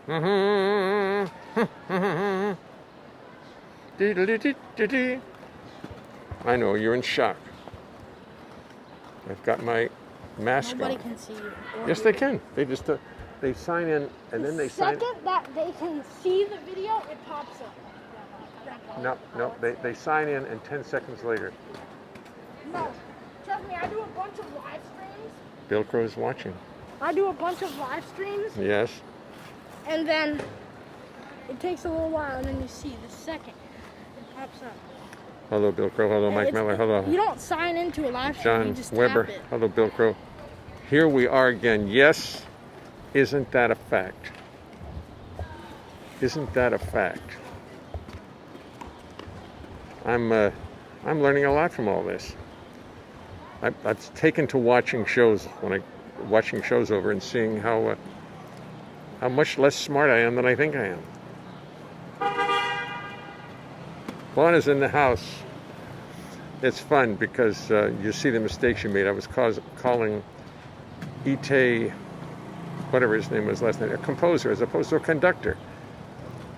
I know, you're in shock. I've got my mask Nobody on. can see you. Yes, they can. They just they sign in and then they sign. The second that they can see the video, it pops up. No, they sign in and 10 seconds later. No, trust me, I do a bunch of live streams. Bill Crow's watching. I do a bunch of live streams. Yes. And then it takes a little while, and then you see the second it pops up. Hello, Bill Crow. Hello, Mike Miller. Hello. You don't sign into a live stream. John You just Weber. tap it. Hello, Bill Crow. Here we are again. Yes, isn't that a fact? Isn't that a fact? I'm learning a lot from all this. I've taken to watching shows watching shows over and seeing how much less smart I am than I think I am. Vaughn is in the house. It's fun because you see the mistakes you made. I was calling Ite, whatever his name was last night, a composer as opposed to a conductor.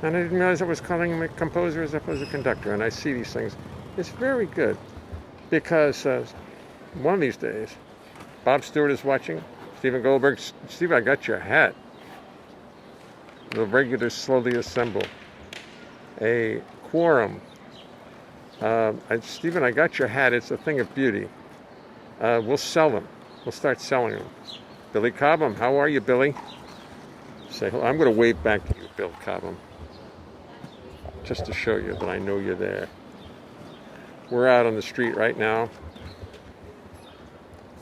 And I didn't realize I was calling him a composer as opposed to a conductor. And I see these things. It's very good because one of these days, Bob Stewart is watching. Stephen Goldberg. Steve, I got your hat. The regulars slowly assemble. A quorum. Stephen, I got your hat. It's a thing of beauty. We'll sell them. We'll start selling them. Billy Cobham, how are you, Billy? Say hello. I'm going to wave back to you, Bill Cobham, just to show you that I know you're there. We're out on the street right now,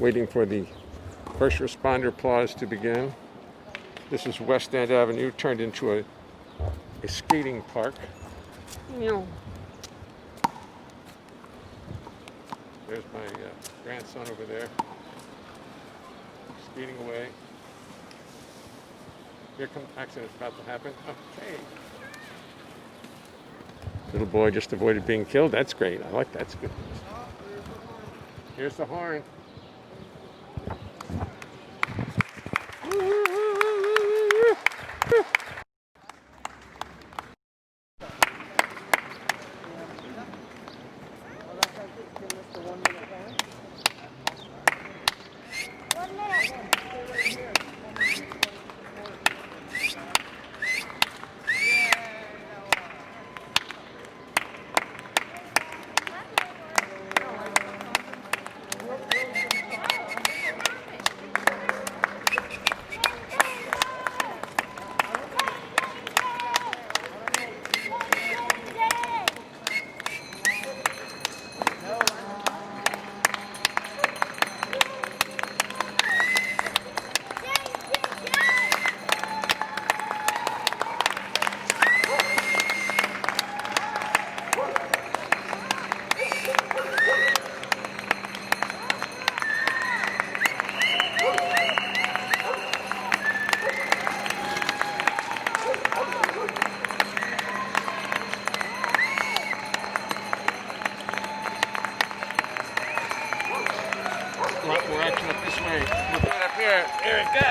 waiting for the first responder applause to begin. This is West End Avenue, turned into a skating park. There's my grandson over there, skating away. Here comes accident's about to happen. Okay. Little boy just avoided being killed. That's great. I like that. That's good. Here's the horn. We're action up this way. We're going up here. Here it goes.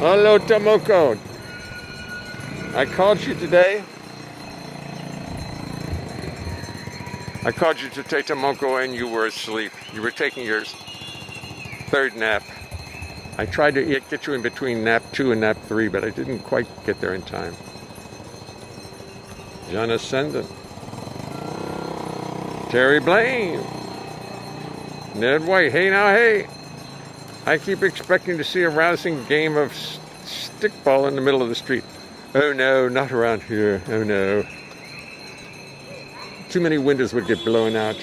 Hello, Tomoko. I called you today. I called you to take Tomoko and you were asleep. You were taking your third nap. I tried to get you in between nap 2 and nap 3, but I didn't quite get there in time. John Ascendant. Terry Blaine. Ned White. Hey now, hey. I keep expecting to see a rousing game of stickball in the middle of the street. Oh no, not around here. Oh no. Too many windows would get blown out.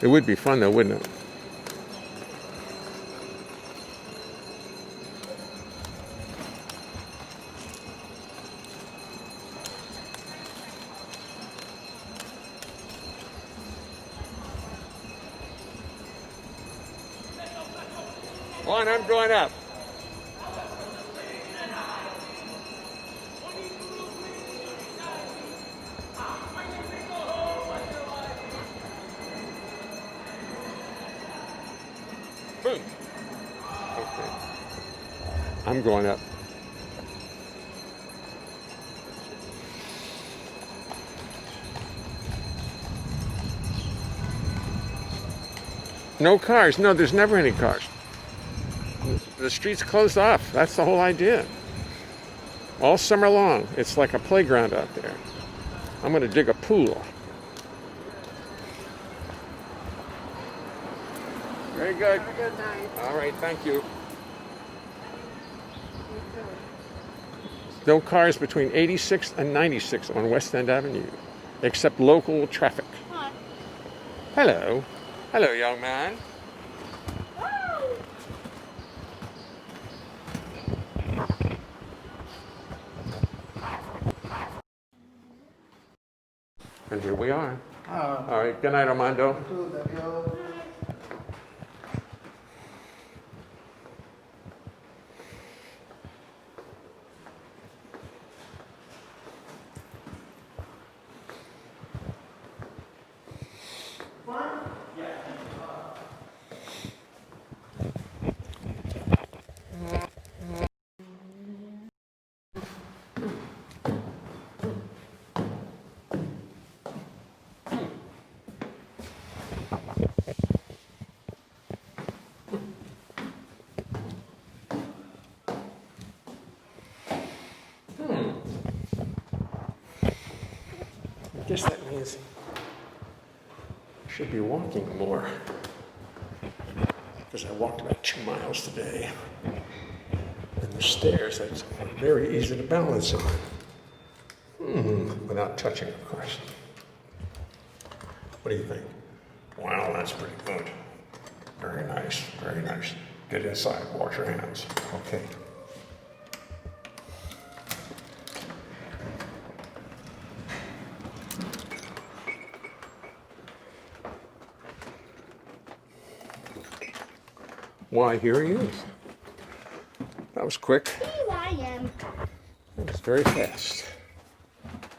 It would be fun though, wouldn't it? One, I'm going up. Boom. Okay. I'm going up. No cars. No, there's never any cars. The street's closed off. That's the whole idea. All summer long. It's like a playground out there. I'm going to dig a pool. Very good. Have a good night. All right, thank you. No cars between 86th and 96th on West End Avenue, except local traffic. Hi. Hello. Hello, young man. And here we are. All right, good night, Armando. I guess that means I should be walking more, because I walked about 2 miles today. And the stairs, that's very easy to balance on. Without touching, of course. What do you think? Wow, that's pretty good. Very nice, very nice. Get inside, wash your hands. Okay. Why, here he is. That was quick. Here I am. That was very fast.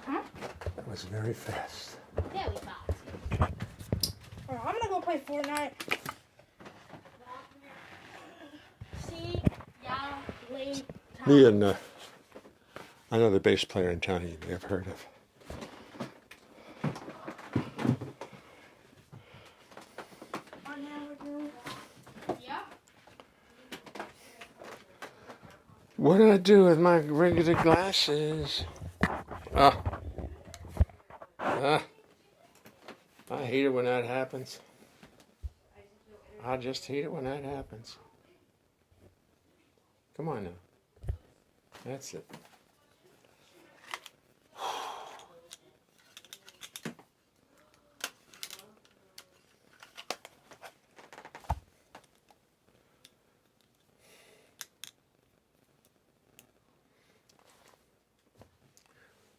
Huh? That was very fast. Very fast. Alright, I'm gonna go play Fortnite. See, yeah, late time. Me and another bass player in town you may have heard of. Yeah. What do I do with my regular glasses? I hate it when that happens. I just hate it when that happens. Come on now. That's it.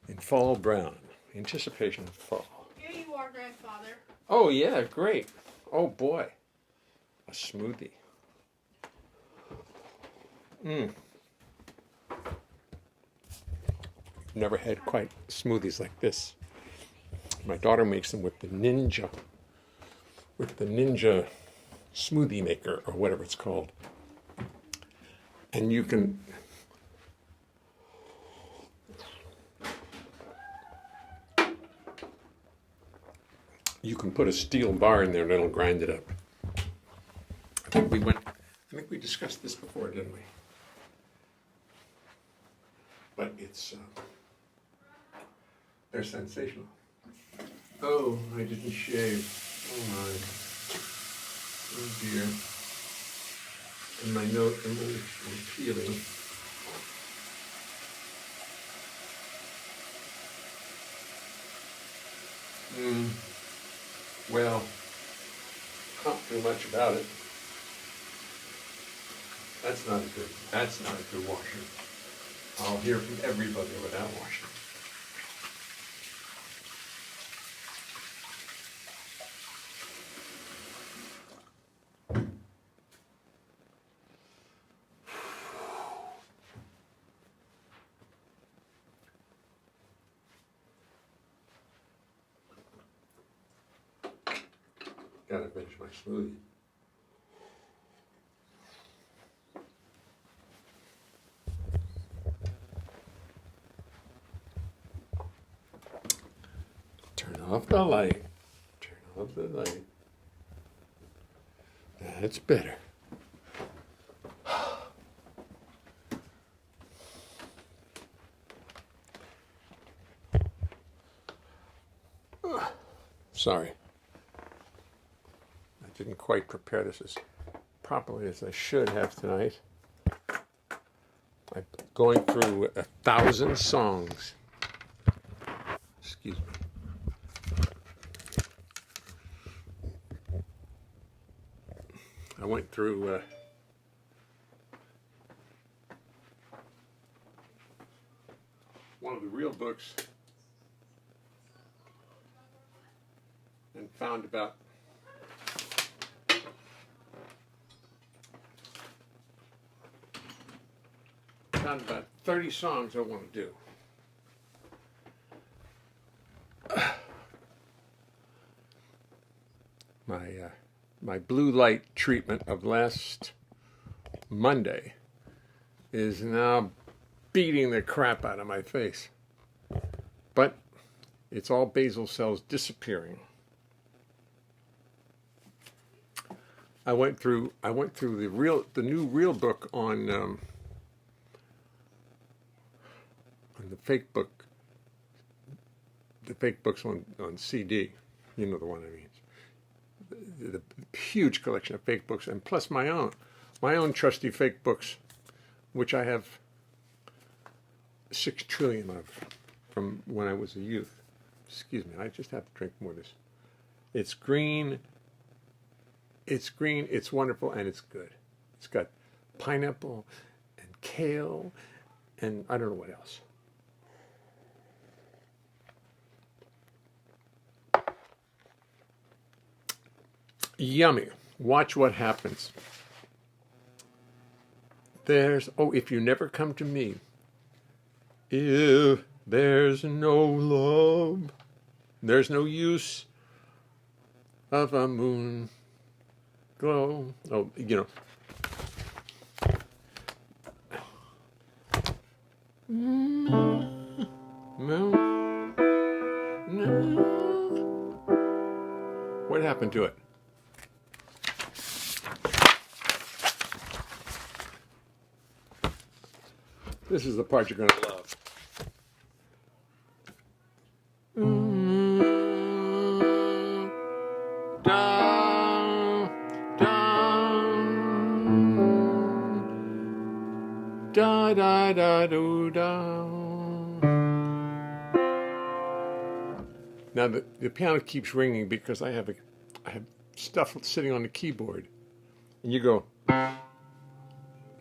In fall brown, anticipation of fall. Here you are, grandfather. Oh yeah, great. Oh boy, a smoothie. Never had quite smoothies like this. My daughter makes them with the Ninja smoothie maker or whatever it's called. And you can put a steel bar in there and it'll grind it up. I think we discussed this before, didn't we? But they're sensational. Oh, I didn't shave. Oh my. Oh dear. And my nose, I'm peeling. Well, can't do much about it. That's not a good washing. I'll hear from everybody without washing. Gotta finish my smoothie. Turn off the light. Turn off the light. That's better. Sorry. I didn't quite prepare this as properly as I should have tonight. I'm going through 1,000 songs. Excuse me. I went through one of the real books and found about found about 30 songs I want to do. My blue light treatment of last Monday is now beating the crap out of my face. But it's all basal cells disappearing. I went through the new real book on the fake books on CD. You know the one I mean. The huge collection of fake books, and plus my own trusty fake books, which I have 6 trillion of from when I was a youth. Excuse me, I just have to drink more of this. It's green, it's wonderful, and it's good. It's got pineapple and kale, and I don't know what else. Yummy. Watch what happens. If you never come to me, if there's no love, there's no use of a moon glow. Oh, you know. What happened to it? This is the part you're going to love. Da da da do da. Now the piano keeps ringing because I have stuff sitting on the keyboard, and you go, and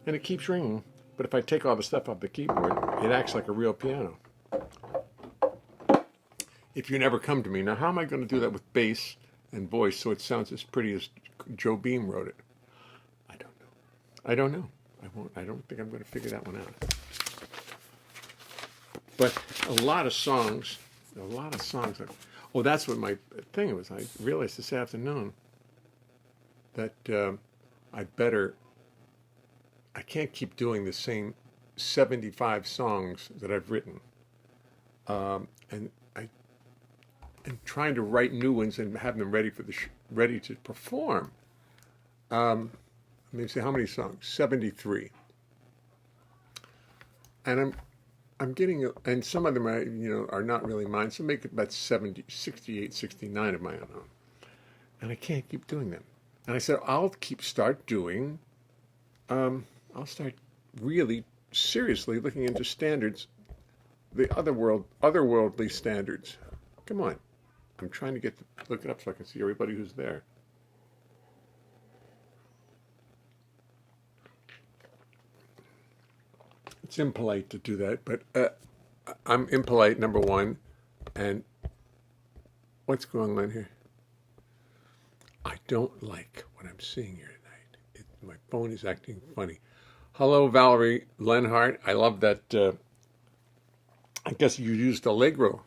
it keeps ringing. But if I take all the stuff off the keyboard, it acts like a real piano. If you never come to me, now how am I going to do that with bass and voice so it sounds as pretty as Joe Beam wrote it? I don't know. I don't think I'm going to figure that one out. But a lot of songs. That's what my thing was. I realized this afternoon that I I can't keep doing the same 75 songs that I've written. And trying to write new ones and have them ready for ready to perform. Let me see, how many songs? 73. And I'm getting, and some of them are not really mine, so make it about 70, 68, 69 of my own. And I can't keep doing them. And I said, I'll start really seriously looking into standards, the otherworldly standards. Come on. I'm trying to look it up so I can see everybody who's there. It's impolite to do that, but I'm impolite, number one. And what's going on here? I don't like what I'm seeing here tonight. My phone is acting funny. Hello, Valerie Leonhart. I love that. I guess you used Allegro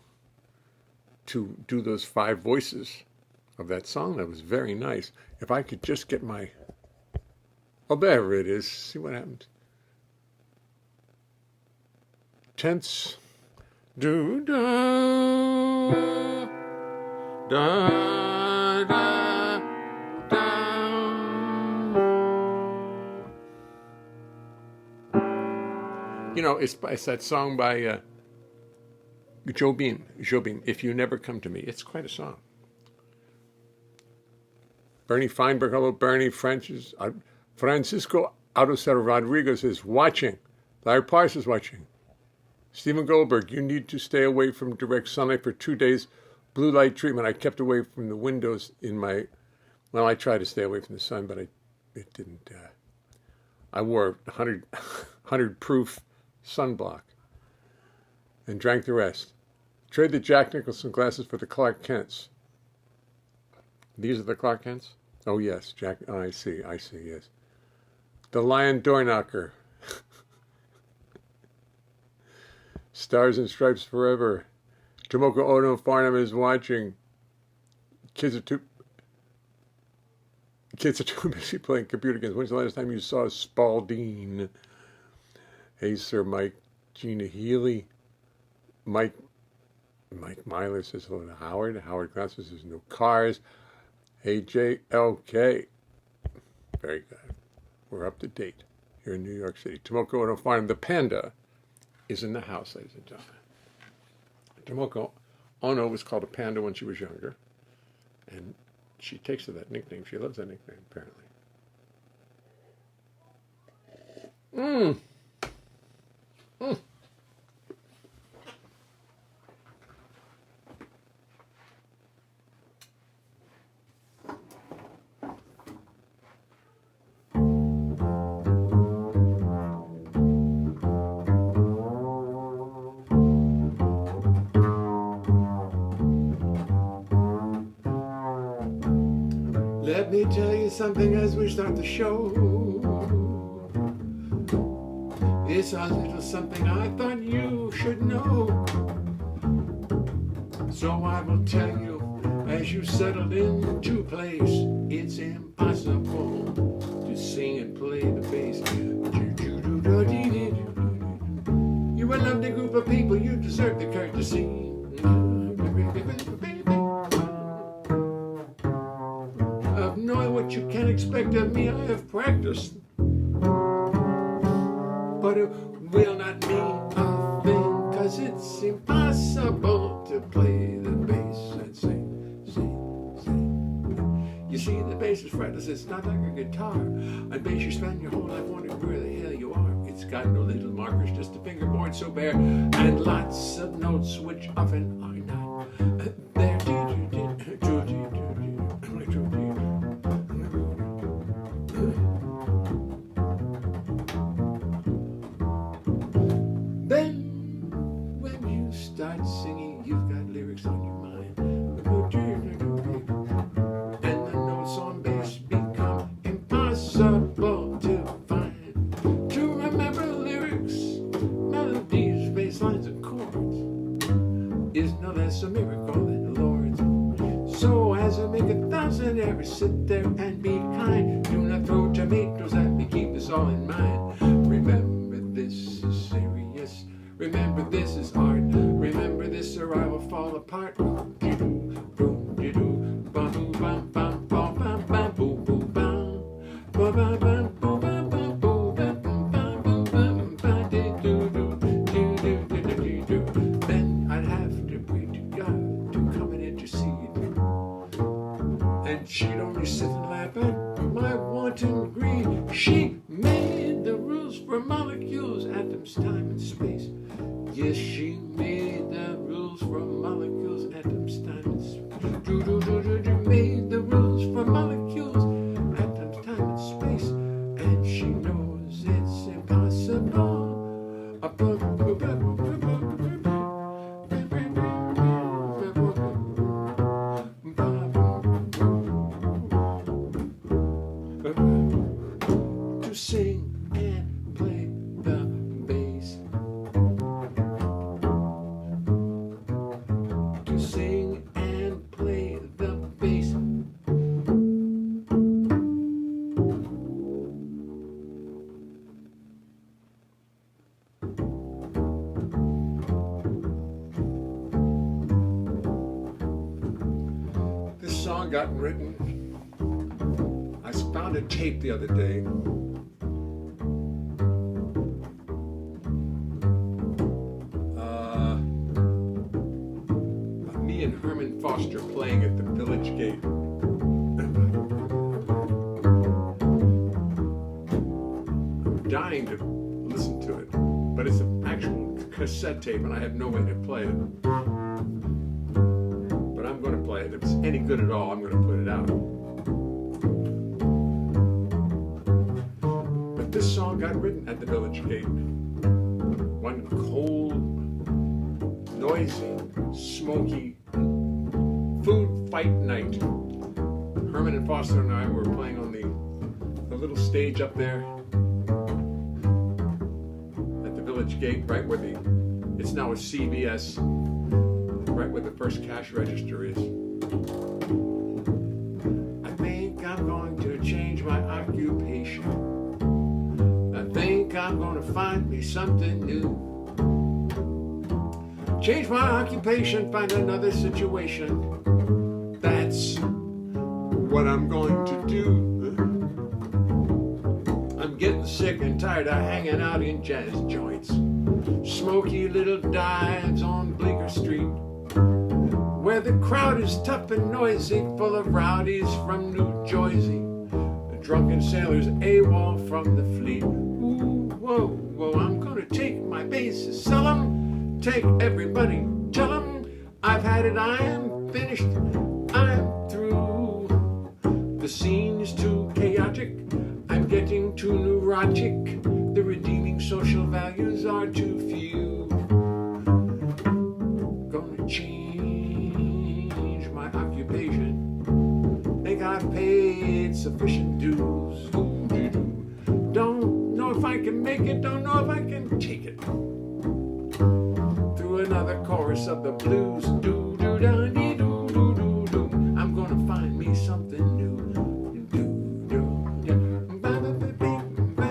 to do those 5 voices of that song. That was very nice. If I could just get my... Oh, there it is. See what happens. Tense. Do da da da da. It's that song by Jobim. If You Never Come to Me. It's quite a song. Bernie Feinberg. Hello, Bernie. Francisco Arocero Rodriguez is watching. Larry Parse is watching. Stephen Goldberg, you need to stay away from direct sunlight for 2 days. Blue light treatment. I kept away from the windows I tried to stay away from the sun, but it didn't. I wore 100 proof sunblock and drank the rest. Trade the Jack Nicholson glasses for the Clark Kents. These are the Clark Kents? Oh, yes, Jack. Oh, I see, yes. The Lion Door Knocker. Stars and Stripes Forever. Tomoko Ono Farnham is watching. Kids are too busy playing computer games. When's the last time you saw Spalding? Hey, Sir Mike. Gina Healy. Mike Myler says hello to Howard. Howard Glasses says no cars. Hey, JLK. Very good. We're up to date here in New York City. Tomoko Ono Farnham, the panda, is in the house, ladies and gentlemen. Tomoko Ono was called a panda when she was younger, and she takes to that nickname. She loves that nickname, apparently. Let me tell you something as we start the show. It's a little something I thought you should know. So I will tell you, as you settled into place, it's impossible to sing and play the bass. You're a lovely group of people, you deserve the courtesy. Of knowing what you can expect of me, I have practiced. But it will not mean a thing, 'cause it's impossible to play the bass and sing. You see, the bass is fretless, it's not like a guitar. On bass you spend your whole life wondering where the hell you are. It's got no little markers, just a fingerboard so bare, and lots of notes which often are not there. Then, when you start singing, you've got lyrics on your mind. And the notes on bass become impossible to find. To remember lyrics, melodies, bass lines, and chords is no less a miracle than the Lord's. So as I make 1,000 errors, sit there and be kind. Do not throw tomatoes at me, keep this all in mind. Remember this is art. Remember this or I will fall apart. Boom-de-doo, boom-de-doo, bum-bum-bum, bum-bum-bum, boom-boom-bum, bum-bum-bum, boom-bum-bum, boom-bum-bum, boom-bum-bum, ba-de-doo-doo, doo-doo-doo-doo-doo. Then I'd have to pray to God to come and intercede. And she'd only sit and laugh at my wanton greed. She made the rules for molecules, atoms, time, and space. Yes, she made the rules for molecules, atoms, time, and space. Made the rules for molecules, atoms, time, and space. And she knows it's impossible. To sing and play the bass. To sing and play the bass. This song got written. I found a tape the other day. Me and Herman Foster playing at the Village Gate. I'm dying to listen to it, but it's an actual cassette tape and I have no way to play it. But I'm going to play it. If it's any good at all, I'm going to put it out. This song got written at the Village Gate. One cold, noisy, smoky food fight night. Herman and Foster and I were playing on the little stage up there at the Village Gate, right where it's now a CVS, right where the first cash register is. I think I'm going to change my occupation. I think I'm gonna find me something new. Change my occupation, find another situation. That's what I'm going to do. I'm getting sick and tired of hanging out in jazz joints. Smoky little dives on Bleecker Street, where the crowd is tough and noisy, full of rowdies from New Jersey. The drunken sailors AWOL from the fleet. Whoa, whoa, I'm gonna take my bases, sell them, take everybody, tell them I've had it, I am finished, I'm through. The scene is too chaotic, I'm getting too neurotic, the redeeming social values are too few. Gonna change my occupation, think I've paid sufficient dues. Don't know if I can make it, don't know if I can take it. Through another chorus of the blues, do do da dee do do do do. I'm gonna find me something new. Do do da ba ba ba ba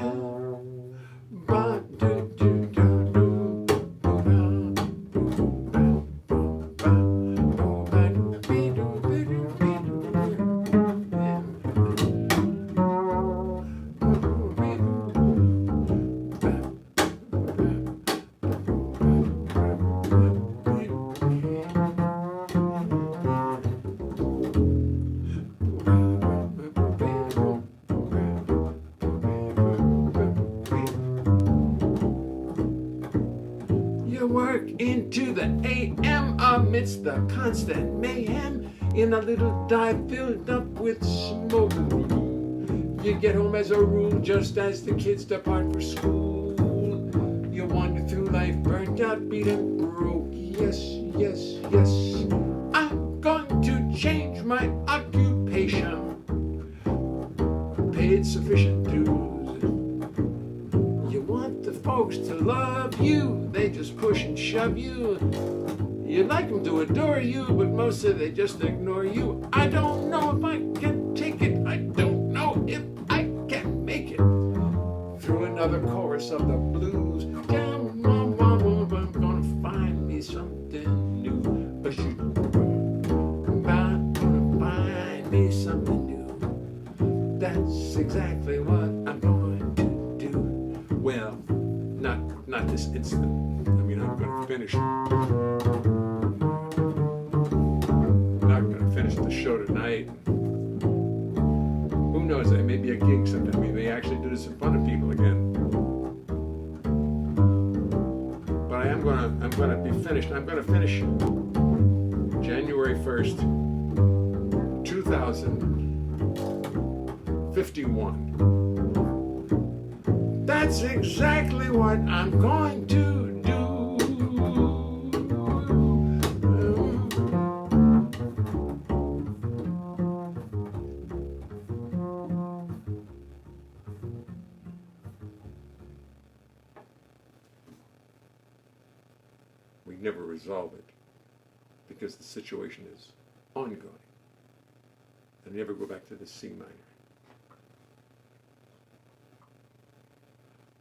ba do do da do ba ba ba ba do be do be do be do. You work into the AM amidst the constant mayhem in a little dive filled up with smoke. You get home as a rule just as the kids depart for school. You wander through life burnt out, beat and broke. Yes, yes, yes. I'm going to change my occupation. Paid sufficient dues. You want the folks to love you, they just push and shove you. You'd like them to adore you, but mostly they just ignore you. I don't know if I can take it. I don't know if I can make it. Through another chorus of the blues. That's exactly what I'm going to do. Well, not this instant. I mean, I'm going to finish. I'm not going to finish the show tonight. Who knows? There may be a gig sometime. We may actually do this in front of people again. But I'm gonna be finished. I'm gonna finish January 1st, 2051. That's exactly what I'm going to do. We never resolve it because the situation is ongoing. And never go back to the C minor.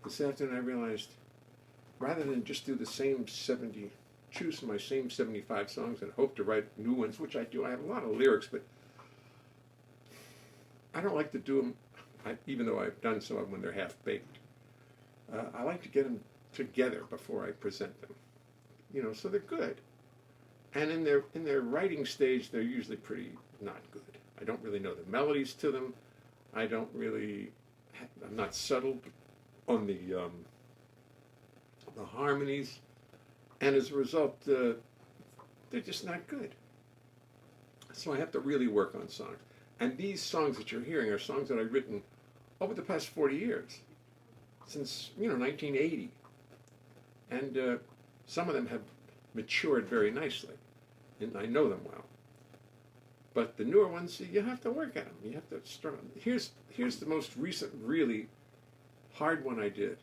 This afternoon I realized, rather than just do the same 70, choose my same 75 songs and hope to write new ones, which I do. I have a lot of lyrics, but I don't like to do them, even though I've done some of them when they're half-baked. I like to get them together before I present them. You know, so they're good. And in their writing stage, they're usually pretty not good. I don't really know the melodies to them. I'm not subtle on the harmonies. And as a result, they're just not good. So I have to really work on songs. And these songs that you're hearing are songs that I've written over the past 40 years, since 1980. And some of them have matured very nicely, and I know them well. But the newer ones, you have to work at them. You have to start. Here's the most recent, really hard one I did.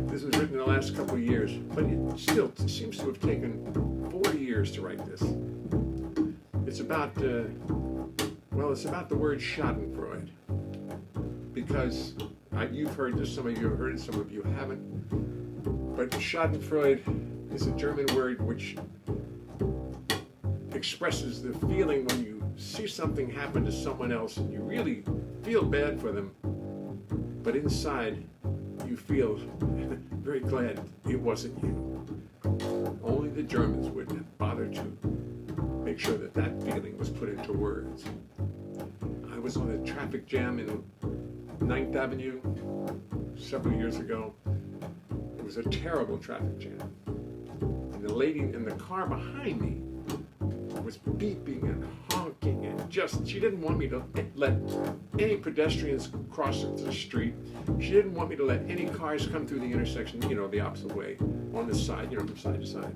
This was written in the last couple of years, but it still seems to have taken 40 years to write this. It's about, it's about the word Schadenfreude. Because you've heard this, some of you have heard it, some of you haven't. But Schadenfreude is a German word which expresses the feeling when you see something happen to someone else and you really feel bad for them, but inside you feel very glad it wasn't you. Only the Germans would bother to make sure that that feeling was put into words. I was on a traffic jam in 9th Avenue several years ago. It was a terrible traffic jam. And the lady in the car behind me was beeping and honking and she didn't want me to let any pedestrians cross the street. She didn't want me to let any cars come through the intersection, the opposite way, on the side, from side to side.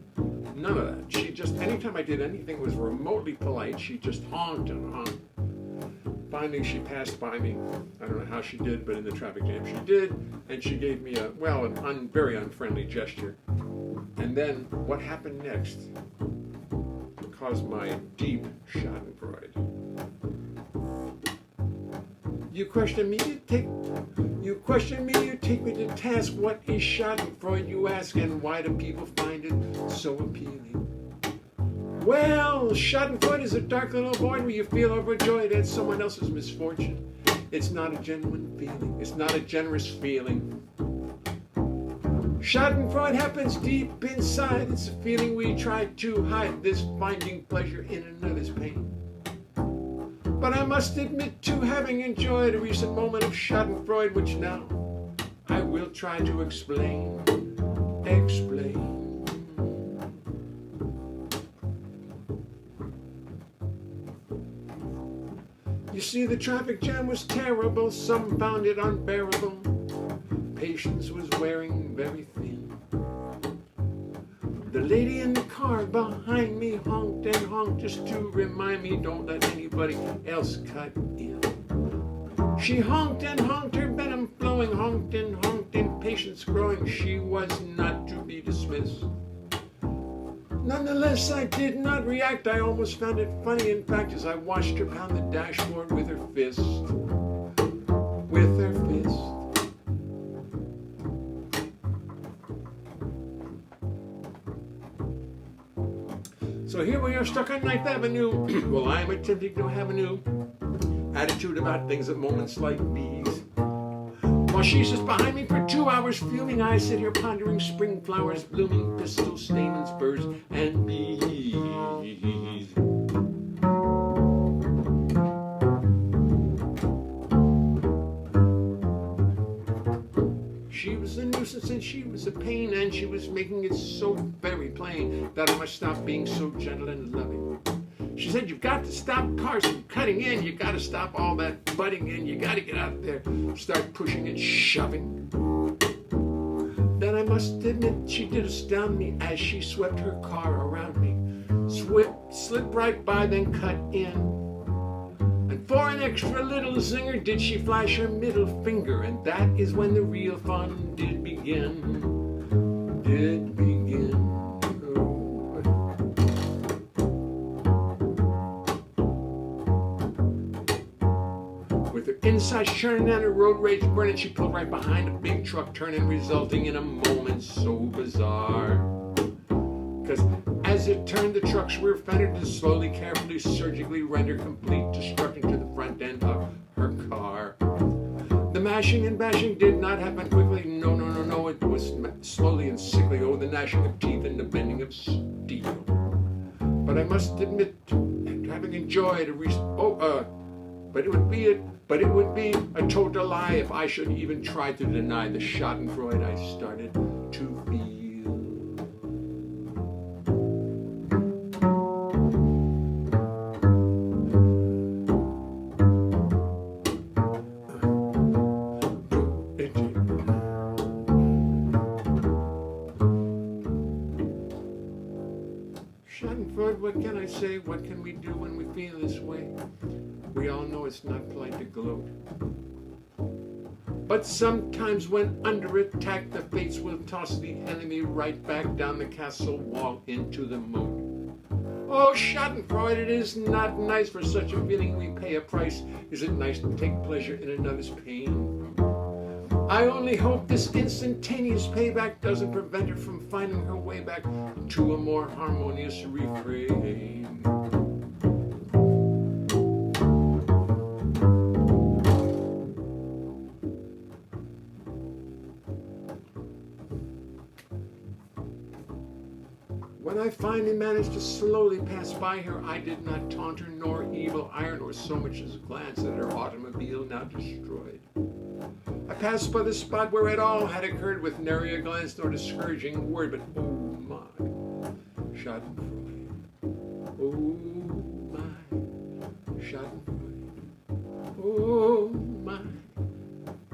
None of that. She just, anytime I did anything that was remotely polite, she just honked and honked. Finally, she passed by me. I don't know how she did, but in the traffic jam she did, and she gave me a very unfriendly gesture. And then what happened next caused my deep Schadenfreude. You question me, you take me to task. What is Schadenfreude, you ask, and why do people find it so appealing? Well, Schadenfreude is a dark little void where you feel overjoyed at someone else's misfortune. It's not a genuine feeling. It's not a generous feeling. Schadenfreude happens deep inside. It's a feeling we try to hide, this finding pleasure in another's pain. But I must admit to having enjoyed a recent moment of Schadenfreude, which now I will try to explain. You see, the traffic jam was terrible. Some found it unbearable. Patience was wearing very thin. The lady in the car behind me honked and honked just to remind me, don't let anybody else cut in. She honked and honked, her venom flowing, honked, impatience growing. She was not to be dismissed. Nonetheless, I did not react. I almost found it funny, in fact, as I watched her pound the dashboard with her fist. So here we are stuck on Ninth Avenue. Well, I am attempting to have a new attitude about things at moments like these. While she sits behind me for 2 hours fuming, I sit here pondering spring flowers, blooming pistils, stamens, birds, and bees. She was a nuisance and she was a pain, and she was making it so very plain that I must stop being so gentle and loving. She said, you've got to stop cars from cutting in, you got to stop all that butting in, you got to get out there, start pushing and shoving. Then I must admit she did astound me as she swept her car around me, slid right by, then cut in. And for an extra little zinger did she flash her middle finger, and that is when the real fun did begin. Did begin. With her insides churning and her road rage burning, she pulled right behind a big truck turning, resulting in a moment so bizarre. Because as it turned, the truck's rear fender did slowly, carefully, surgically render complete destruction to the front end of her car. The mashing and bashing did not happen quickly. No, no, no, no. It was slowly and sickly. Oh, the gnashing of teeth and the bending of steel. But I must admit, having enjoyed but it would be a total lie if I should even try to deny the schadenfreude I started to feel. Schadenfreude, what can I say? What can we do when we feel this way? We all know it's not polite to gloat. But sometimes when under attack, the fates will toss the enemy right back down the castle wall into the moat. Oh, Schadenfreude, it is not nice for such a feeling we pay a price. Is it nice to take pleasure in another's pain? I only hope this instantaneous payback doesn't prevent her from finding her way back to a more harmonious refrain. When I finally managed to slowly pass by her, I did not taunt her, nor evil ire, nor so much as glance at her automobile now destroyed. I passed by the spot where it all had occurred with nary a glance nor discouraging word, but oh my, Schadenfreude. Oh my, Schadenfreude. Oh my,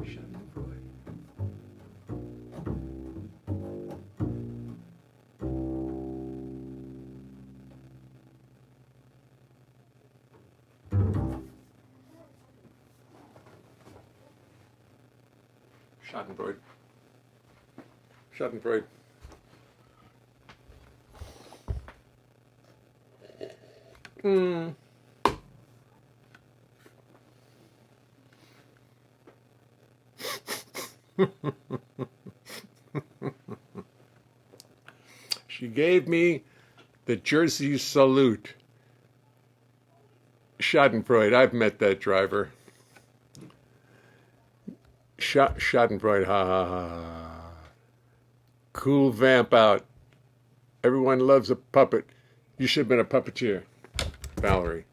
Schadenfreude. Schadenfreude. Schadenfreude. She gave me the Jersey salute. Schadenfreude. I've met that driver. Schadenfreude, ha ha ha. Cool vamp out. Everyone loves a puppet. You should have been a puppeteer. Valerie.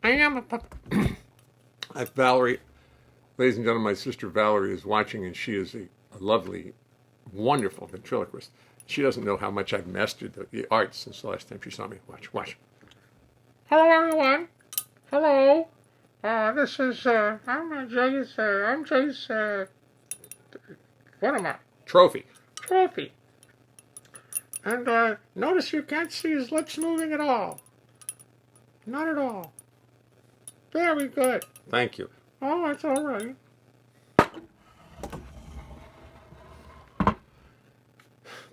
I am a puppet. Valerie, ladies and gentlemen, my sister Valerie is watching, and she is a lovely, wonderful ventriloquist. She doesn't know how much I've mastered the arts since the last time she saw me. Watch. Hello, everyone. Hello. This is, I'm Jay's, what am I? Trophy. And, notice you can't see his lips moving at all. Not at all. Very good. Thank you. Oh, that's all right.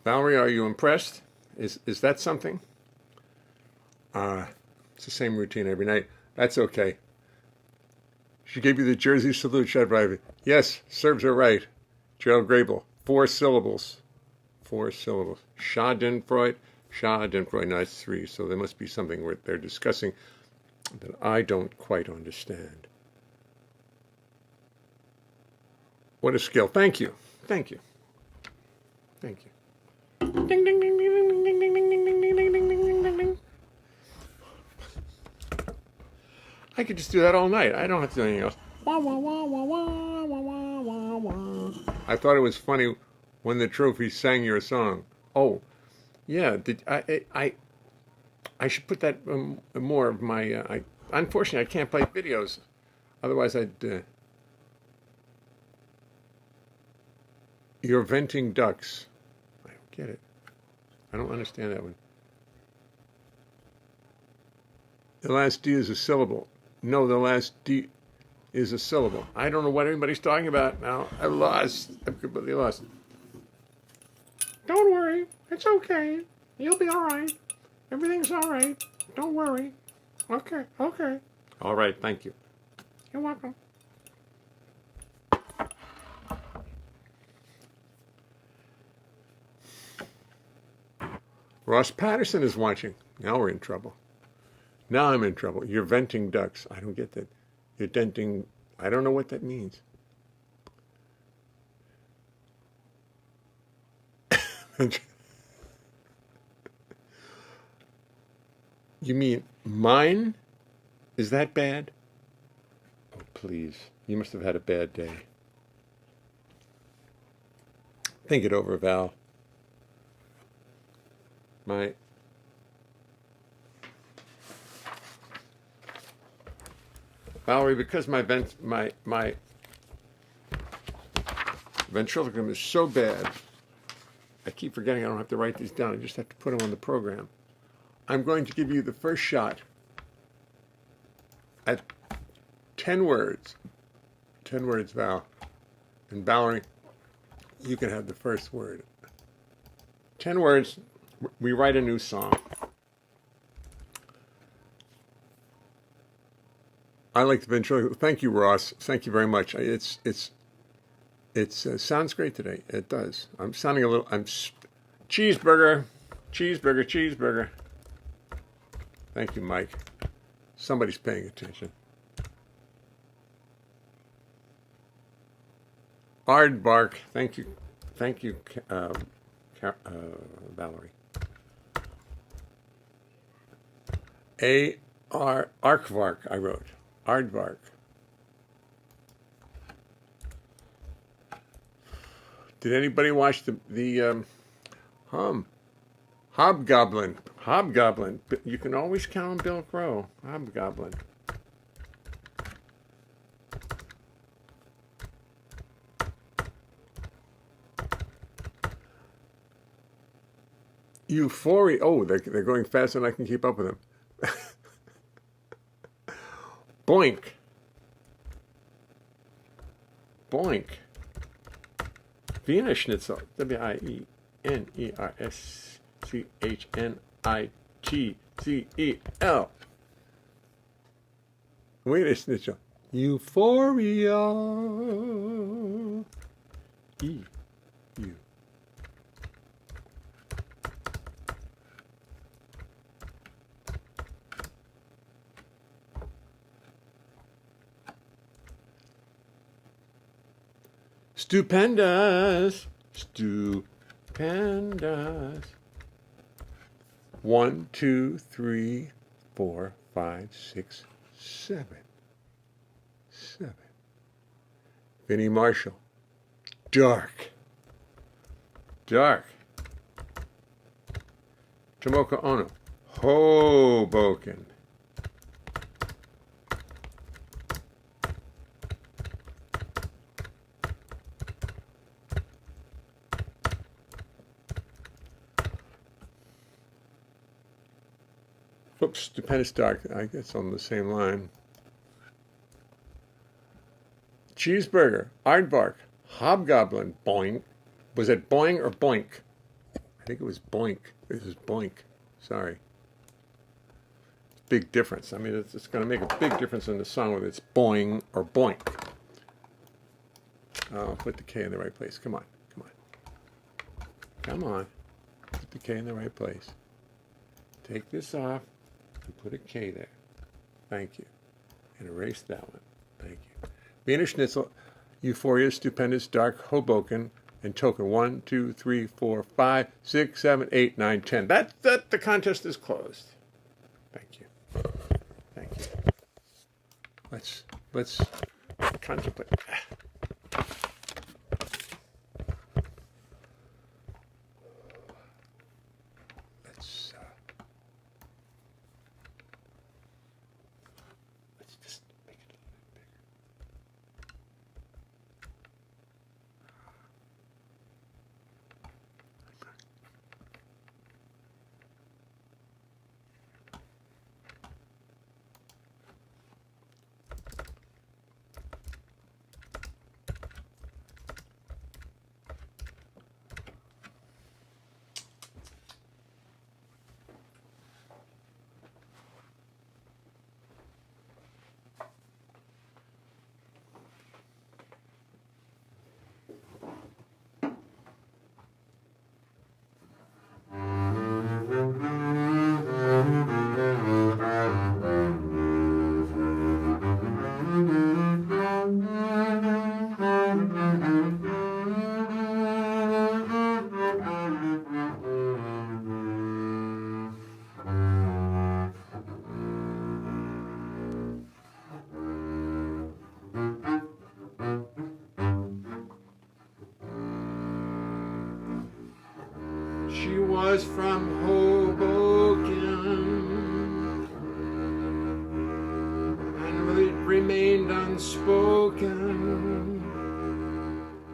Valerie, are you impressed? Is that something? It's the same routine every night. That's okay. She gave you the Jersey salute, Shad Ivy. Yes, serves her right. Gerald Grable. 4 syllables. 4 syllables. Schadenfreude, Schadenfreude. No, it's 3. So there must be something where they're discussing that I don't quite understand. What a skill. Thank you. Thank you. Thank you. Ding, ding, ding, ding, ding, ding, ding, ding, ding, ding, ding, ding, ding, ding, ding, ding. I could just do that all night. I don't have to do anything else. Wah, wah, wah, wah, wah, wah, wah, wah, wah. I thought it was funny when the trophy sang your song. Oh, yeah. I should put that more of my. Unfortunately, I can't play videos. Otherwise, I'd. You're venting ducks. I don't get it. I don't understand that one. The last D is a syllable. No, the last D is a syllable. I don't know what anybody's talking about now. I'm lost. I'm completely lost. Don't worry. It's okay. You'll be all right. Everything's all right. Don't worry. Okay. Okay. All right. Thank you. You're welcome. Ross Patterson is watching. Now we're in trouble. Now I'm in trouble. You're venting ducks. I don't get that. You're denting. I don't know what that means. You mean mine? Is that bad? Oh, please. You must have had a bad day. Think it over, Val. Valerie, because my ventriloquism is so bad, I keep forgetting I don't have to write these down. I just have to put them on the program. I'm going to give you the first shot at 10 words. 10 words, Val. And Valerie, you can have the first word. 10 words, we write a new song. I like the ventriloquism. Thank you, Ross. Thank you very much. It sounds great today. It does. I'm sounding a little. Cheeseburger. Thank you, Mike. Somebody's paying attention. Aardvark. Thank you, Valerie. Arkvark. I wrote. Aardvark. Did anybody watch the Hobgoblin? Hobgoblin. You can always count on Bill Crow. Hobgoblin. Euphoria. Oh, they're going faster than I can keep up with them. Boink. Boink. Wiener Schnitzel. WIENERSCHNITZEL. Wiener Schnitzel. Euphoria. E. U. Stupendous. Stupendous. 1, 2, 3, 4, 5, 6, 7. 7. Vinnie Marshall. Dark. Dark. Tomoko Ono. Hoboken. Oops, Stupendous Dark. I guess on the same line. Cheeseburger. Aardvark. Hobgoblin. Boing. Was it boing or boink? I think it was boink. This is boink. Sorry. Big difference. I mean, it's going to make a big difference in the song whether it's boing or boink. I'll put the K in the right place. Come on. Come on. Come on. Put the K in the right place. Take this off and put a K there. Thank you. And erase that one. Thank you. Wiener Schnitzel, Euphoria, Stupendous, Dark, Hoboken, and Token. 1, 2, 3, 4, 5, 6, 7, 8, 9, 10. That the contest is closed. Thank you. Thank you. Let's contemplate. Let's just make it a little bit bigger. She was from Hoboken, and it remained unspoken,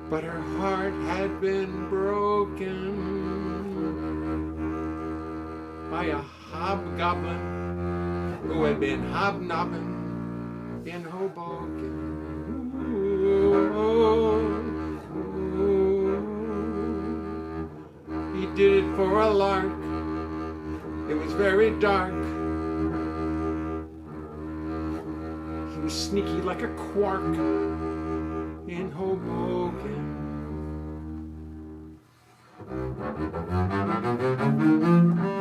but her heart had been broken by a hobgoblin who had been hobnobbing in Hoboken. He did it for a lark. It was very dark. He was sneaky like a quark in Hoboken.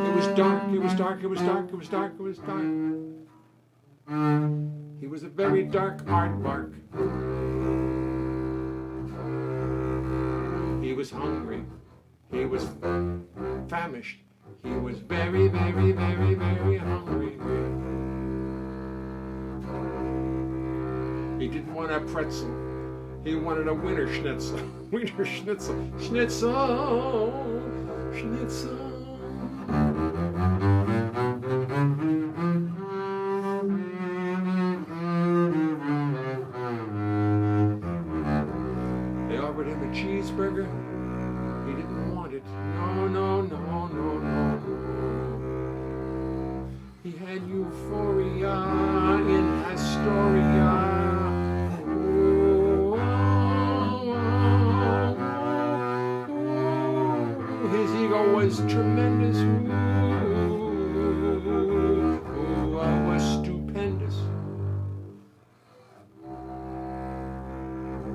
It was dark, it was dark, it was dark, it was dark, it was dark. He was a very dark aardvark. He was hungry. He was famished. He was very, very, very, very hungry. He didn't want a pretzel. He wanted a Wiener Schnitzel. Wiener Schnitzel. Schnitzel. Schnitzel. They offered him a cheeseburger. He didn't want it. No, no, no, no, no. He had euphoria in Astoria. His ego was tremendous. Was stupendous.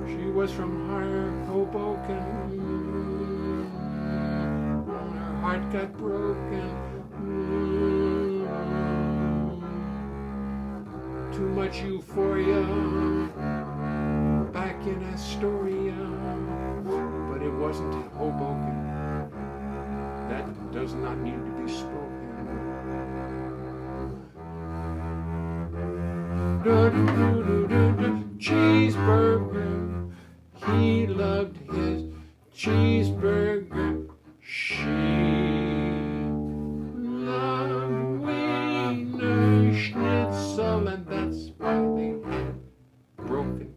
She was from Hoboken. Her heart got broken. Too much euphoria back in Astoria. But it wasn't Hoboken. That does not need to be spoken. Cheeseburger. He loved his cheeseburger. She loved Wiener Schnitzel, and that's why they had broken.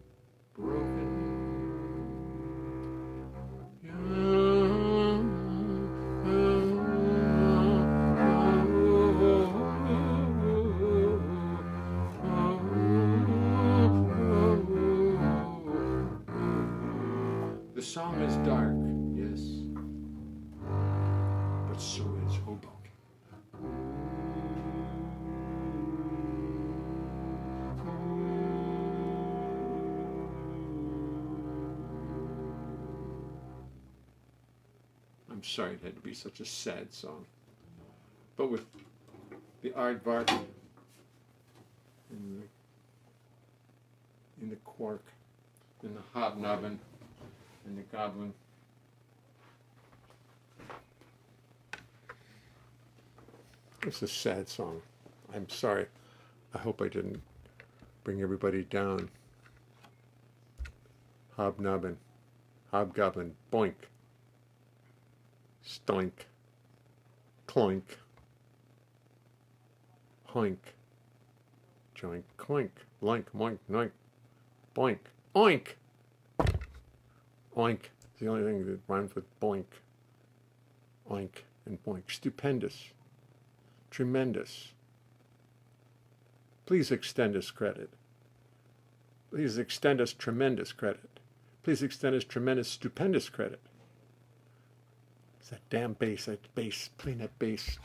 sorry it had to be such a sad song. But with the aardvark and the quark and the hobnobbin and the goblin. It's a sad song. I'm sorry. I hope I didn't bring everybody down. Hobnobbin, hobgoblin, boink, stoink, cloink, hoink, joink, clink, loink, moink, noink, boink, oink. Oink is the only thing that rhymes with boink. Oink and boink. Stupendous. Tremendous. Please extend us credit. Please extend us tremendous credit. Please extend us tremendous, stupendous credit. It's that damn bass, playing that bass.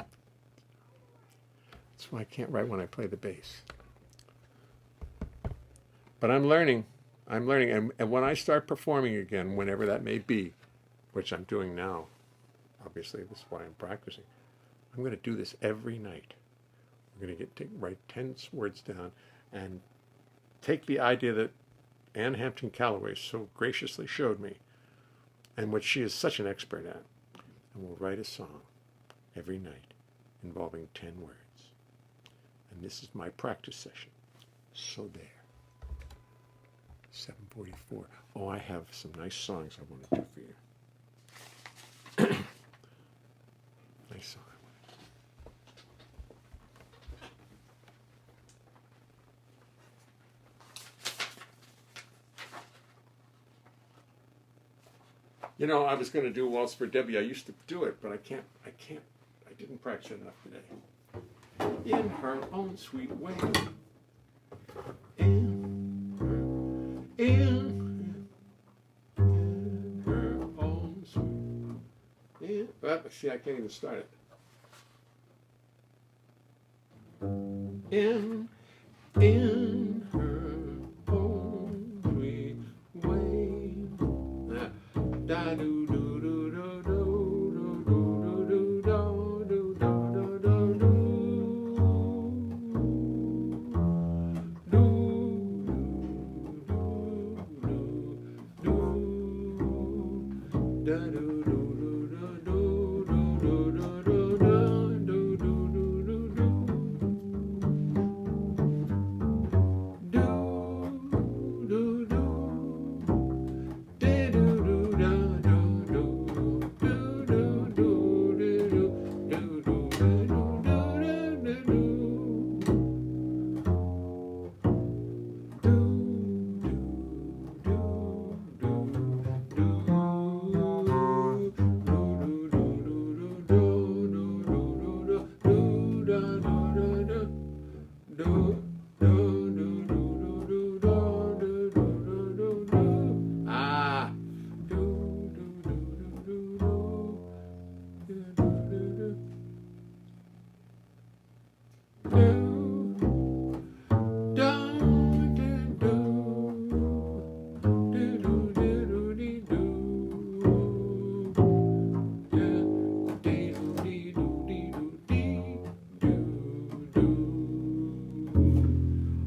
That's why I can't write when I play the bass. But I'm learning. And when I start performing again, whenever that may be, which I'm doing now, obviously this is why I'm practicing, I'm going to do this every night. I'm going to write 10 words down and take the idea that Ann Hampton Callaway so graciously showed me, and which she is such an expert at, and we'll write a song every night involving 10 words. And this is my practice session. So there. 7:44. Oh, I have some nice songs I want to do for you. Nice song. You know, I was going to do Waltz for Debbie. I used to do it, but I didn't practice it enough today. In her own sweet way. In her own sweet. Well, see, I can't even start it. In her own sweet way. Da do do do do do do do do do do do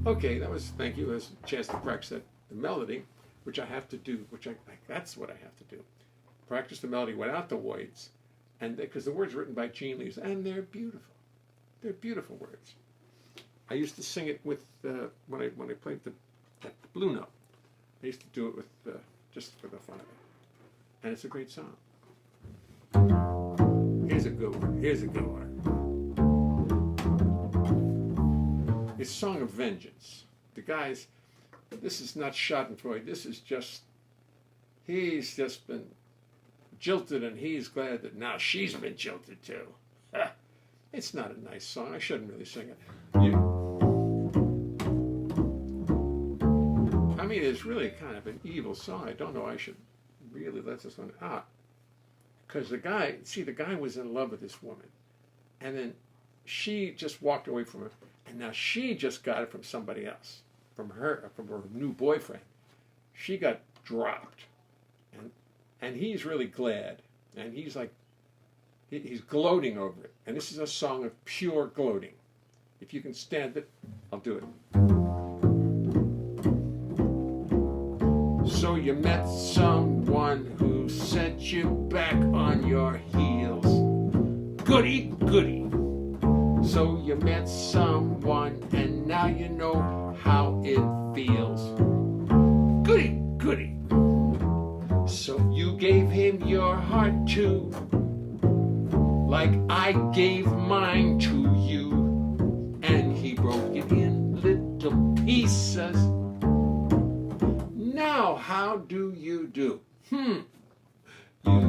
Okay, thank you. That's a chance to practice the melody, which I have to do, that's what I have to do. Practice the melody without the words, and because the words are written by Gene Lees, and they're beautiful. They're beautiful words. I used to sing it with, when I played the blue note, I used to do it with, just for the fun of it. And it's a great song. Here's a good one. It's Song of Vengeance. The guys, this is not Schadenfreude. This is just, he's just been jilted and he's glad that now she's been jilted too. It's not a nice song. I shouldn't really sing it. I mean, it's really kind of an evil song. I don't know. I should really let this one out. Because the guy was in love with this woman. And then she just walked away from him. And now she just got it from somebody else, from her new boyfriend. She got dropped, and he's really glad, and he's like He's gloating over it. And this is a song of pure gloating. If you can stand it, I'll do it. So you met someone who set you back on your heels. Goody, goody. So you met someone and now you know how it feels. Goody, goody. So you gave him your heart too, like I gave mine to you, and he broke it in little pieces. Now how do you do?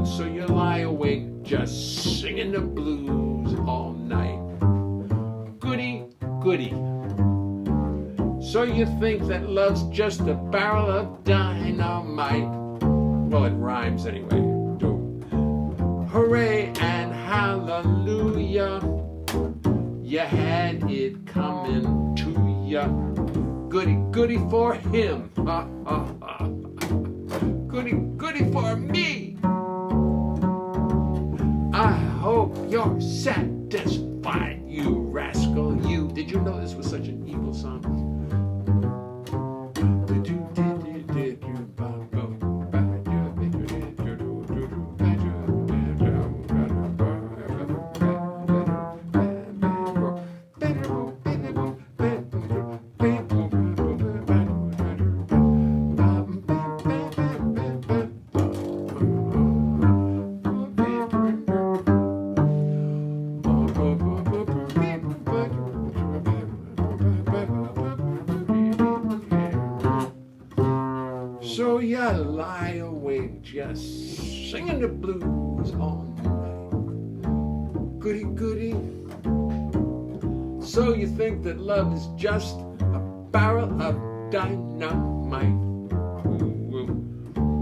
So you lie awake just singing the blues all night. Goody, goody. So you think that love's just a barrel of dynamite. Well, it rhymes anyway. Hooray and hallelujah, you had it coming to ya. Goody, goody for him. Ha, ha, ha. Goody, goody for me. I hope you're satisfied, you rascal, you. Did you know this was such an evil song? So you lie awake just singing the blues all night. Goody, goody. So you think that love is just a barrel of dynamite.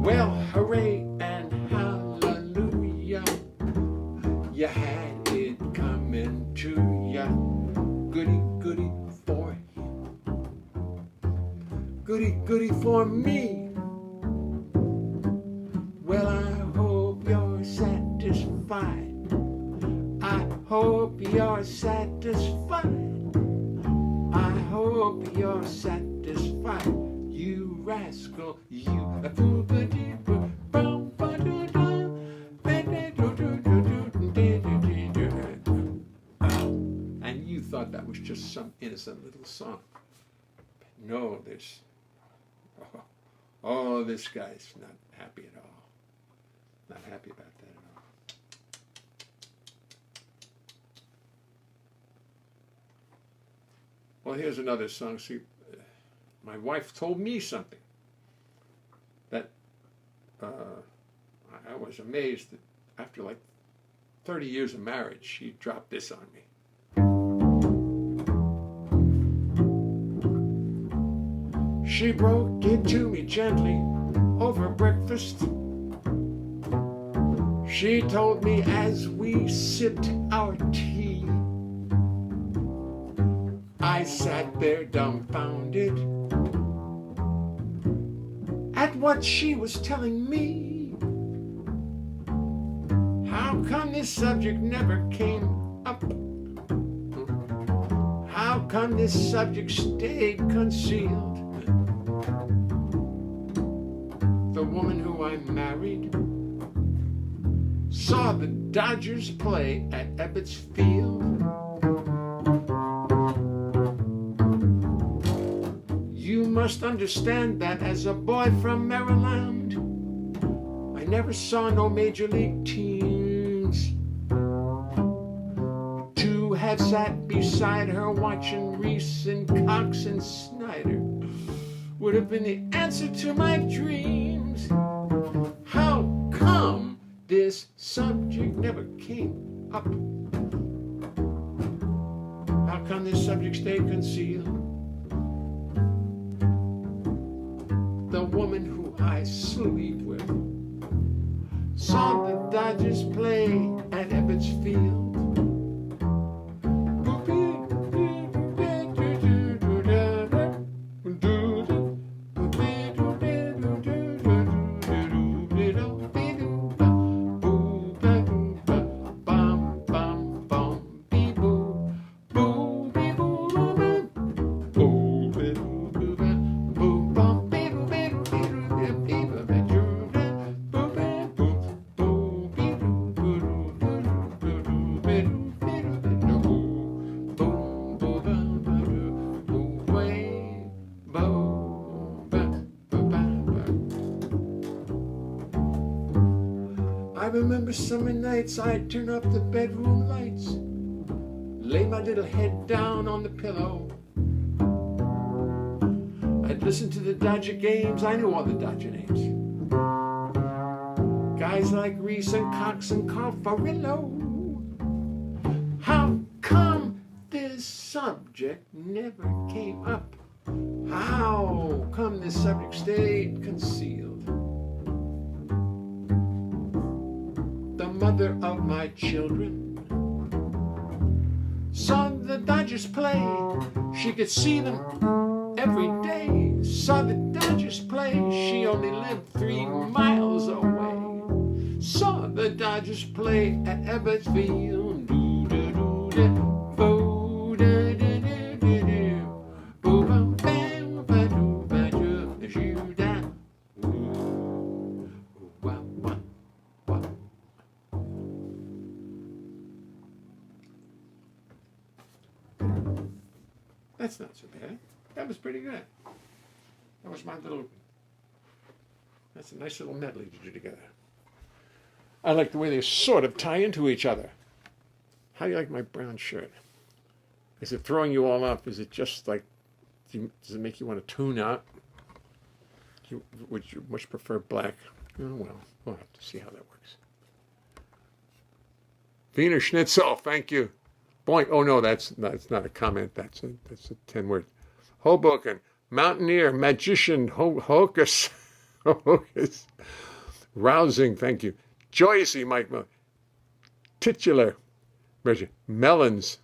Well, hooray and hallelujah, you had it coming to ya. Goody, goody for him. Goody, goody for me. Well, I hope you're satisfied. I hope you're satisfied. I hope you're satisfied, you rascal, you. And you thought that was just some innocent little song. But no, there's... Oh, this guy's not happy at all. Not happy about that at all. Well, here's another song. See, my wife told me something that I was amazed that after like 30 years of marriage, she dropped this on me. She broke it to me gently over breakfast. She told me as we sipped our tea. I sat there dumbfounded at what she was telling me. How come this subject never came up? How come this subject stayed concealed? The woman who I married saw the Dodgers play at Ebbets Field. You must understand that as a boy from Maryland, I never saw no major league teams. To have sat beside her watching Reese and Cox and Snyder would have been the answer to my dreams. How come this subject never came up? How come this subject stayed concealed? The woman who I sleep with saw the Dodgers play at Ebbets Field. remember summer nights, I'd turn off the bedroom lights, lay my little head down on the pillow. I'd listen to the Dodger games, I knew all the Dodger names. Guys like Reese and Cox and Carl Farillo. How come this subject never came up? How come this subject stayed concealed? The mother of my children saw the Dodgers play. She could see them every day. Saw the Dodgers play. She only lived 3 miles away. Saw the Dodgers play at Ebbets Field. That's not so bad. That was pretty good. That was my little, that's a nice little medley to do together. I like the way they sort of tie into each other. How do you like my brown shirt? Is it throwing you all up? Is it just like, does it make you want to tune out? Would you much prefer black? Oh, well, we'll have to see how that works. Wiener Schnitzel, thank you. Boink. Oh, no, that's not a comment. That's a 10 word. Hoboken, mountaineer, magician, hocus. Hocus. Rousing, thank you. Joycey, Mike. Titular. Melons.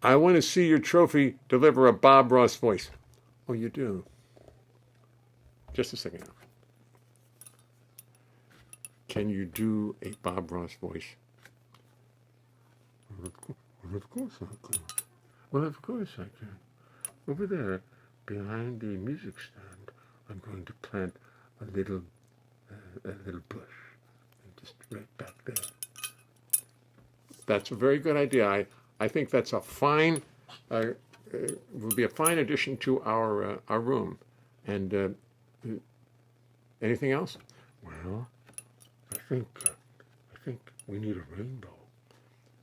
I want to see your trophy deliver a Bob Ross voice. Oh, you do? Just a second now. Can you do a Bob Ross voice? Well, of course I can. Well, of course I can. Over there, behind the music stand, I'm going to plant a little bush, and just right back there. That's a very good idea. I think that's a fine, will be a fine addition to our room. And anything else? Well, I think we need a rainbow.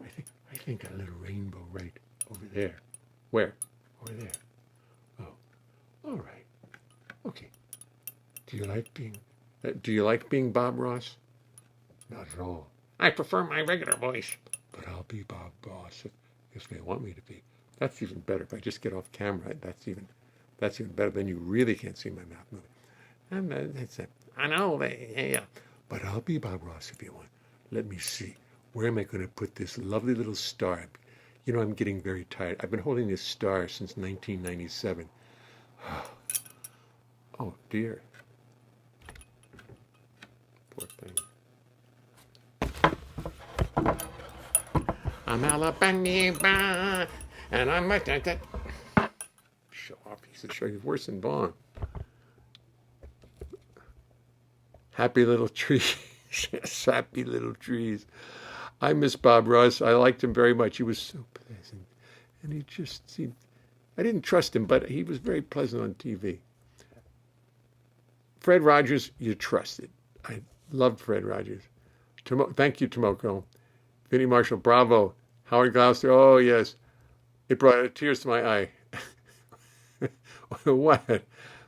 I think a little rainbow right over there. Where? Over there. Oh, all right. Okay. Do you like being Bob Ross? Not at all. I prefer my regular voice. But I'll be Bob Ross if they want me to be. That's even better. If I just get off camera, that's even better. Then you really can't see my mouth moving. That's it. I know. Yeah. But I'll be Bob Ross if you want. Let me see. Where am I going to put this lovely little star? You know, I'm getting very tired. I've been holding this star since 1997. Oh, dear. Poor thing. I'm Alabama, and I'm a... Show off. He's a show. He's worse than Vaughn. Happy little trees. Yes, happy little trees. I miss Bob Ross. I liked him very much. He was so pleasant. And he just seemed... I didn't trust him, but he was very pleasant on TV. Fred Rogers, you trusted. I loved Fred Rogers. Thank you, Tomoko. Vinnie Marshall, bravo. Howard Gloucester, oh, yes. It brought tears to my eye. What?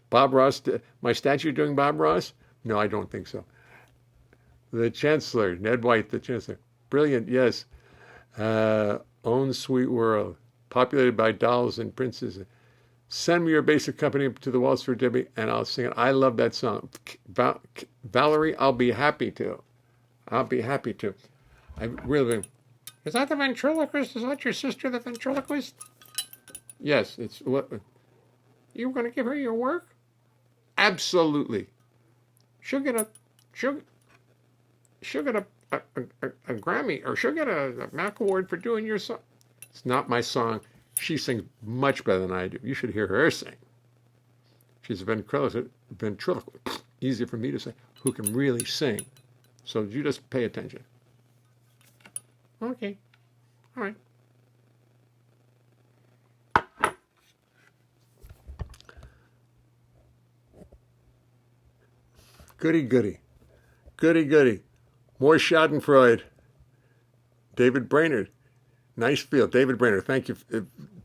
Bob Ross? My statue doing Bob Ross? No, I don't think so. The Chancellor, Ned White, the Chancellor. Brilliant, yes. Own Sweet World. Populated by dolls and princes. Send me your basic accompaniment to the Waltz for Debbie, and I'll sing it. I love that song. Valerie, I'll be happy to. I'll be happy to. I really... Is that the ventriloquist? Is that your sister, the ventriloquist? Yes, it's... What? You were going to give her your work? Absolutely. She'll get a Grammy, or she'll get a Mac Award for doing your song. It's not my song. She sings much better than I do. You should hear her sing. She's a ventriloquist, easier for me to say, who can really sing. So you just pay attention. Okay. All right. Goody, goody. Goody, goody. More Schadenfreude. David Brainerd. Nice feel. David Brainerd. Thank you.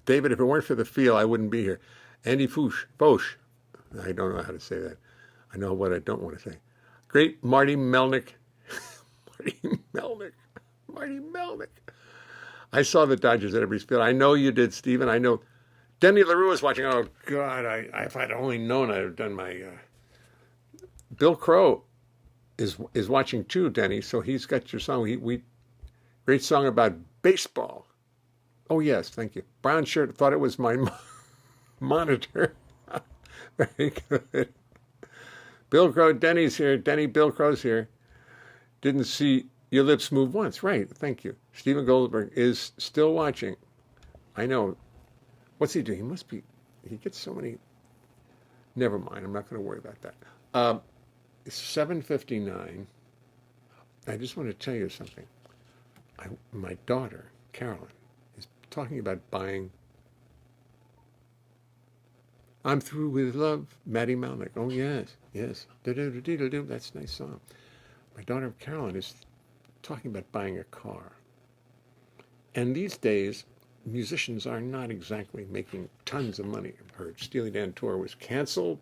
David, if it weren't for the feel, I wouldn't be here. Andy Foch. I don't know how to say that. I know what I don't want to say. Great Marty Melnick. Marty Melnick. I saw the Dodgers at Everest Field. I know you did, Stephen. I know Denny LaRue is watching. Oh, God. If I'd only known, I'd have done my... Bill Crow is watching too, Denny. So he's got your song. Great song about baseball. Oh, yes. Thank you. Brown shirt. Thought it was my monitor. Very good. Bill Crow. Denny's here. Bill Crow's here. Didn't see your lips move once. Right. Thank you. Stephen Goldberg is still watching. I know. What's he doing? He must be. He gets so many. Never mind. I'm not going to worry about that. It's 7:59. I just want to tell you something. My daughter, Carolyn, is talking about buying I'm Through With Love, Matty Malnick. Oh, yes. Do-do-do-do-do-do. That's a nice song. My daughter, Carolyn, is talking about buying a car. And these days, musicians are not exactly making tons of money. Her Steely Dan tour was canceled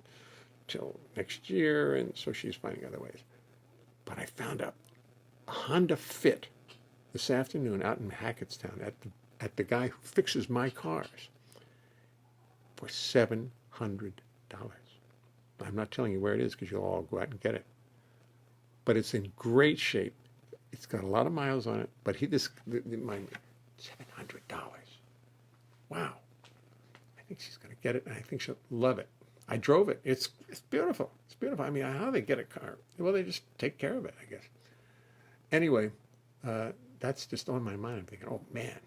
till next year, and so she's finding other ways. But I found a Honda Fit this afternoon out in Hackettstown at the guy who fixes my cars for $700. I'm not telling you where it is because you'll all go out and get it. But it's in great shape. It's got a lot of miles on it. But $700. Wow. I think she's going to get it, and I think she'll love it. I drove it. It's beautiful. It's beautiful. I mean, how do they get a car? Well, they just take care of it, I guess. Anyway, that's just on my mind. I'm thinking, oh, man,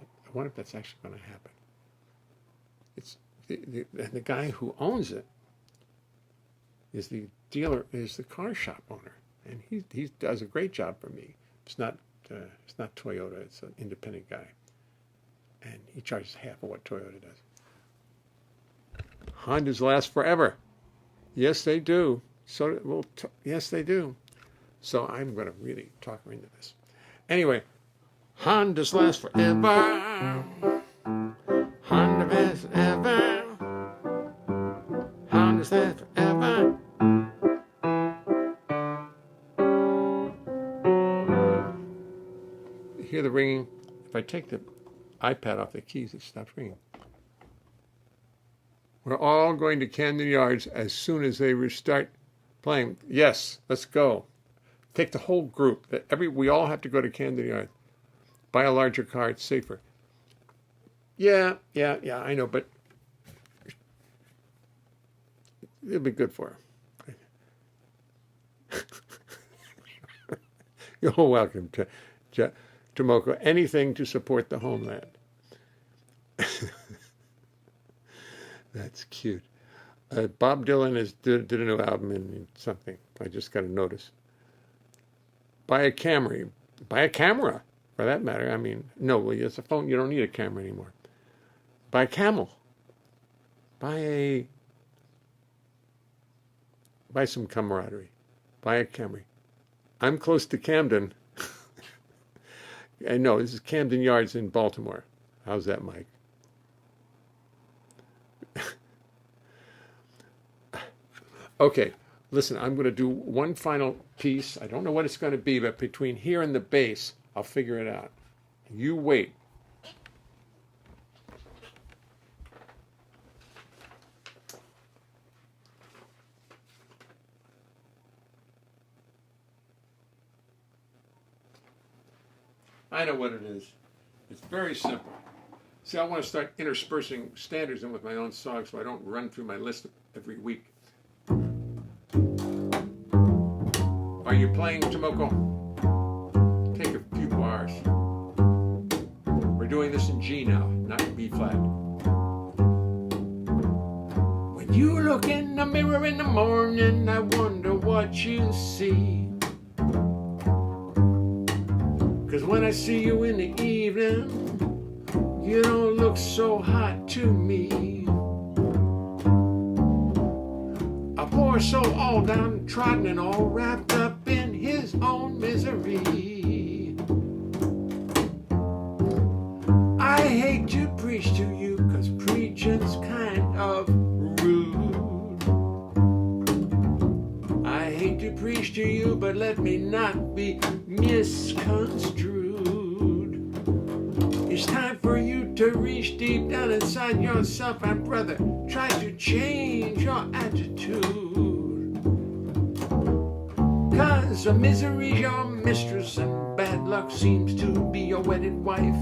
I wonder if that's actually going to happen. It's the guy who owns it is the dealer, is the car shop owner, and he does a great job for me. It's not Toyota. It's an independent guy, and he charges half of what Toyota does. Hondas last forever. Yes, they do. Yes, they do. So I'm going to really talk her into this. Anyway, Hondas last forever. Honda last forever. Hondas last forever. You hear the ringing? If I take the iPad off the keys, it stops ringing. We're all going to Camden Yards as soon as they restart playing. Yes, let's go. Take the whole group. We all have to go to Camden Yards. Buy a larger car. It's safer. Yeah, I know, but it'll be good for her. You're welcome to Moko. Anything to support the homeland. That's cute. Bob Dylan did a new album in something. I just got a notice. Buy a Camry. Buy a camera, for that matter. I mean, no, it's a phone. You don't need a camera anymore. Buy a Camel. Buy some camaraderie. Buy a Camry. I'm close to Camden. I know, this is Camden Yards in Baltimore. How's that, Mike? Okay, listen, I'm going to do one final piece. I don't know what it's going to be, but between here and the bass, I'll figure it out. You wait. I know what it is. It's very simple. See, I want to start interspersing standards in with my own songs so I don't run through my list every week. Are you playing, Tomoko? Take a few bars. We're doing this in G now, not in B flat. When you look in the mirror in the morning, I wonder what you see. 'Cause when I see you in the evening, you don't look so hot to me. A poor soul all downtrodden and all wrapped up in his his own misery. I hate to preach to you, 'cause preaching's kind of rude. I hate to preach to you, but let me not be misconstrued. It's time for you to reach deep down inside yourself and, brother, try to change your attitude. 'Cause misery's your mistress and bad luck seems to be your wedded wife.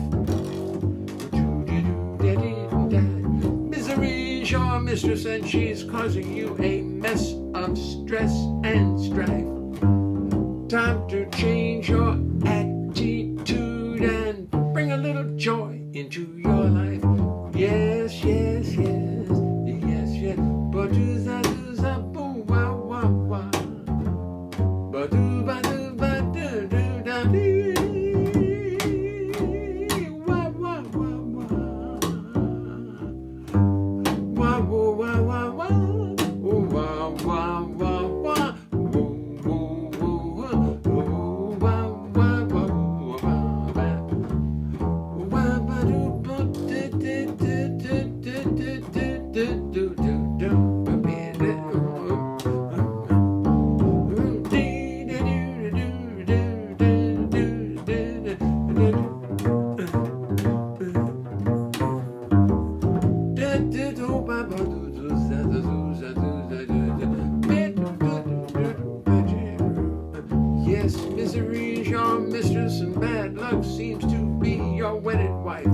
Misery's your mistress and she's causing you a mess of stress and strife. Time to change your attitude and bring a little joy into your life. Yes, yes, yes, yes, yes. Ba-doo-za-doo-za, boo-wah-wah-wah. Ba-doo-ba-doo-ba-doo-doo-da-dee. Yes, misery's your mistress and bad luck seems to be your wedded wife.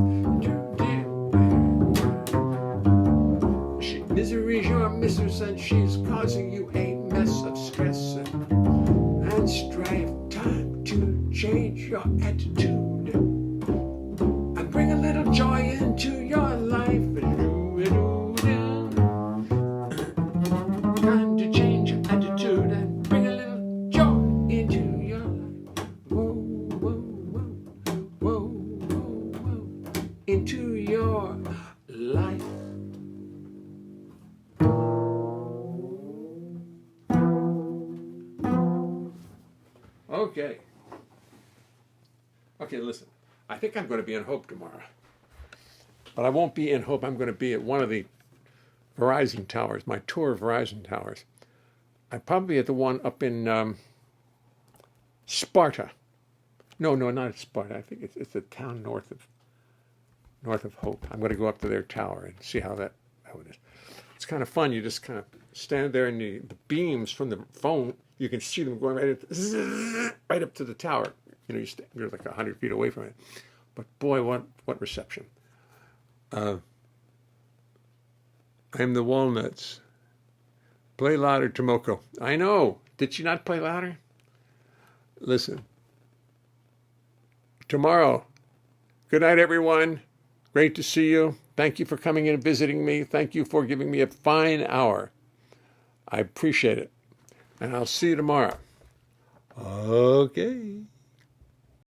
Misery's your mistress and she's causing you a mess of stress and strife. Time to change your attitude and bring a little joy into your life. Time to change your attitude and bring a little joy into your life. Whoa, whoa, whoa, whoa, whoa, whoa, into your life. Okay, listen. I think I'm going to be in Hope tomorrow. But I won't be in Hope. I'm going to be at one of the Verizon towers, my tour of Verizon towers. I'm probably at the one up in Sparta. No, not Sparta. I think it's a town north of Hope. I'm going to go up to their tower and see how it is. It's kind of fun. You just kind of stand there, and the beams from the phone, you can see them going right up to the tower. You know, you're like 100 feet away from it. But boy, what reception. I'm the Walnuts. Play louder, Tomoko. I know. Did she not play louder? Listen. Tomorrow. Good night, everyone. Great to see you. Thank you for coming in and visiting me. Thank you for giving me a fine hour. I appreciate it. And I'll see you tomorrow. Okay.